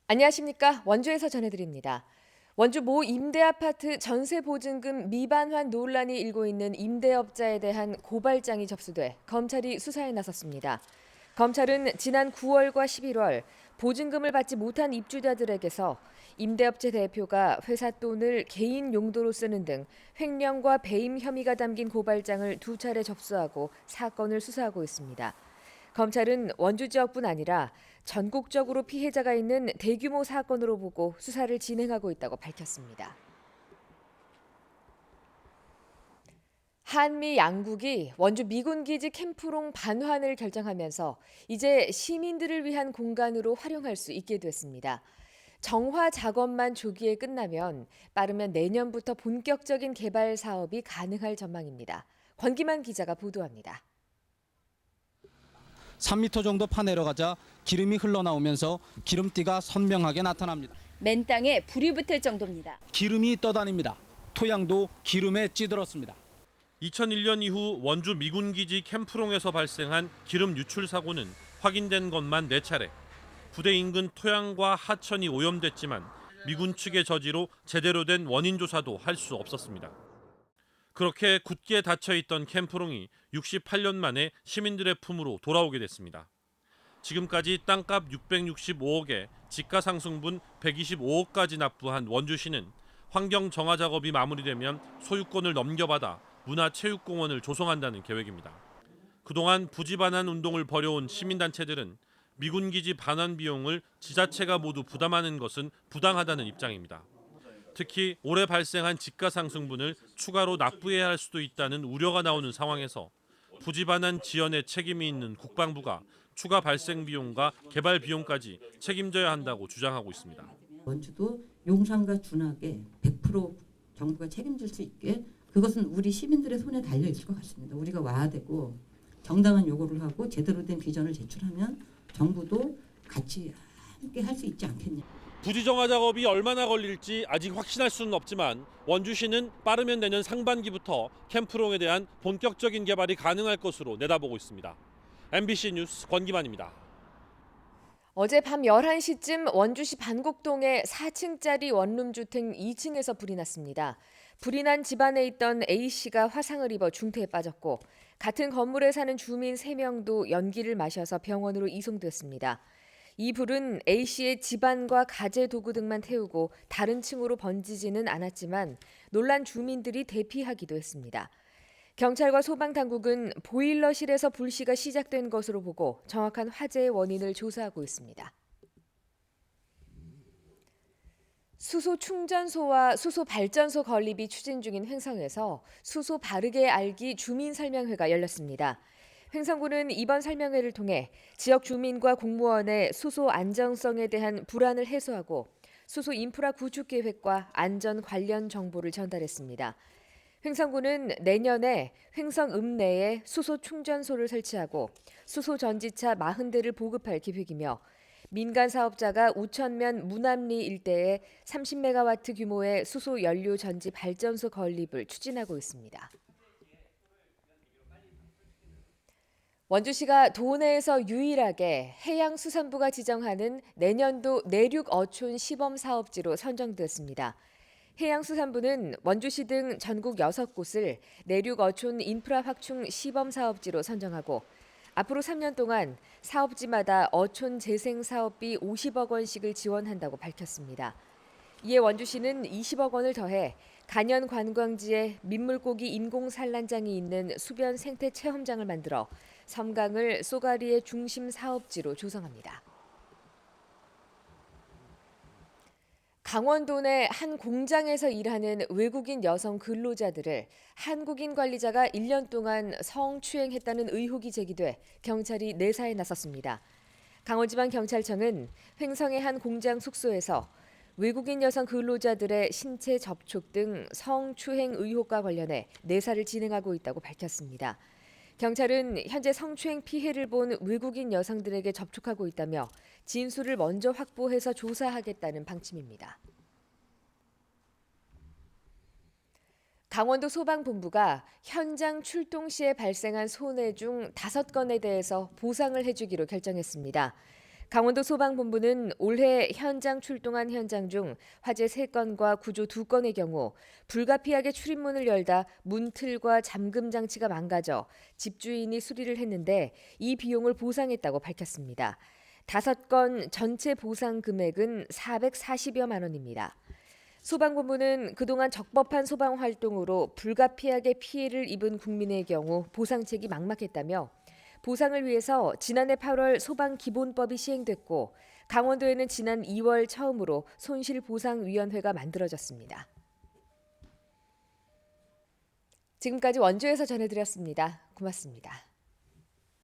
안녕하십니까? 원주에서 전해드립니다. 원주 모 임대아파트 전세보증금 미반환 논란이 일고 있는 임대업자에 대한 고발장이 접수돼 검찰이 수사에 나섰습니다. 검찰은 지난 9월과 11월 보증금을 받지 못한 입주자들에게서 임대업체 대표가 회사 돈을 개인 용도로 쓰는 등 횡령과 배임 혐의가 담긴 고발장을 2차례 접수하고 사건을 수사하고 있습니다. 검찰은 원주 지역뿐 아니라 전국적으로 피해자가 있는 대규모 사건으로 보고 수사를 진행하고 있다고 밝혔습니다. 한미 양국이 원주 미군기지 캠프롱 반환을 결정하면서 이제 시민들을 위한 공간으로 활용할 수 있게 됐습니다. 정화 작업만 조기에 끝나면 빠르면 내년부터 본격적인 개발 사업이 가능할 전망입니다. 권기만 기자가 보도합니다. 3m 정도 파내려가자 기름이 흘러나오면서 기름띠가 선명하게 나타납니다. 맨 땅에 불이 붙을 정도입니다. 기름이 떠다닙니다. 토양도 기름에 찌들었습니다. 2001년 이후 원주 미군기지 캠프롱에서 발생한 기름 유출 사고는 확인된 것만 4차례. 부대 인근 토양과 하천이 오염됐지만 미군 측의 저지로 제대로 된 원인 조사도 할 수 없었습니다. 그렇게 굳게 닫혀있던 캠프롱이 68년 만에 시민들의 품으로 돌아오게 됐습니다. 지금까지 땅값 665억에 지가상승분 125억까지 납부한 원주시는 환경 정화 작업이 마무리되면 소유권을 넘겨받아 문화체육공원을 조성한다는 계획입니다. 그동안 부지 반환 운동을 벌여온 시민단체들은 미군기지 반환 비용을 지자체가 모두 부담하는 것은 부당하다는 입장입니다. 특히 올해 발생한 지가상승분을 추가로 납부해야 할 수도 있다는 우려가 나오는 상황에서 부지 반환 지연에 책임이 있는 국방부가 추가 발생 비용과 개발 비용까지 책임져야 한다고 주장하고 있습니다. 원주도 용산과 준하게 100% 정부가 책임질 수 있게 그것은 우리 시민들의 손에 달려 있을 것 같습니다. 우리가 와야 되고 정당한 요구를 하고 제대로 된 비전을 제출하면 정부도 같이 함께 할 수 있지 않겠냐. 부지 정화 작업이 얼마나 걸릴지 아직 확신할 수는 없지만 원주시는 빠르면 내년 상반기부터 캠프롱에 대한 본격적인 개발이 가능할 것으로 내다보고 있습니다. MBC 뉴스 권기만입니다. 어제 밤 11시쯤 원주시 반곡동의 4층짜리 원룸 주택 2층에서 불이 났습니다. 불이 난 집안에 있던 A씨가 화상을 입어 중태에 빠졌고 같은 건물에 사는 주민 3명도 연기를 마셔서 병원으로 이송됐습니다. 이 불은 A씨의 집안과 가재 도구 등만 태우고 다른 층으로 번지지는 않았지만 놀란 주민들이 대피하기도 했습니다. 경찰과 소방당국은 보일러실에서 불씨가 시작된 것으로 보고 정확한 화재의 원인을 조사하고 있습니다. 수소 충전소와 수소 발전소 건립이 추진 중인 횡성에서 수소 바르게 알기 주민설명회가 열렸습니다. 횡성구는 이번 설명회를 통해 지역 주민과 공무원의 수소 안정성에 대한 불안을 해소하고 수소 인프라 구축 계획과 안전 관련 정보를 전달했습니다. 횡성구는 내년에 횡성읍 내에 수소 충전소를 설치하고 수소 전지차 40대를 보급할 계획이며 민간 사업자가 우천면 무남리 일대에 30메가와트 규모의 수소 연료 전지 발전소 건립을 추진하고 있습니다. 원주시가 도내에서 유일하게 해양수산부가 지정하는 내년도 내륙 어촌 시범 사업지로 선정됐습니다. 해양수산부는 원주시 등 전국 6곳을 내륙 어촌 인프라 확충 시범 사업지로 선정하고 앞으로 3년 동안 사업지마다 어촌 재생 사업비 50억 원씩을 지원한다고 밝혔습니다. 이에 원주시는 20억 원을 더해 간현 관광지에 민물고기 인공 산란장이 있는 수변 생태 체험장을 만들어 섬강을 쏘가리의 중심 사업지로 조성합니다. 강원도 내 한 공장에서 일하는 외국인 여성 근로자들을 한국인 관리자가 1년 동안 성추행했다는 의혹이 제기돼 경찰이 내사에 나섰습니다. 강원지방경찰청은 횡성의 한 공장 숙소에서 외국인 여성 근로자들의 신체 접촉 등 성추행 의혹과 관련해 내사를 진행하고 있다고 밝혔습니다. 경찰은 현재 성추행 피해를 본 외국인 여성들에게 접촉하고 있다며 진술을 먼저 확보해서 조사하겠다는 방침입니다. 강원도 소방본부가 현장 출동 시에 발생한 손해 중 5건에 대해서 보상을 해주기로 결정했습니다. 강원도 소방본부는 올해 현장 출동한 현장 중 화재 3건과 구조 2건의 경우 불가피하게 출입문을 열다 문틀과 잠금 장치가 망가져 집주인이 수리를 했는데 이 비용을 보상했다고 밝혔습니다. 5건 전체 보상 금액은 440여만 원입니다. 소방본부는 그동안 적법한 소방 활동으로 불가피하게 피해를 입은 국민의 경우 보상책이 막막했다며 보상을 위해서 지난해 8월 소방기본법이 시행됐고 강원도에는 지난 2월 처음으로 손실보상위원회가 만들어졌습니다. 지금까지 원주에서 전해드렸습니다. 고맙습니다.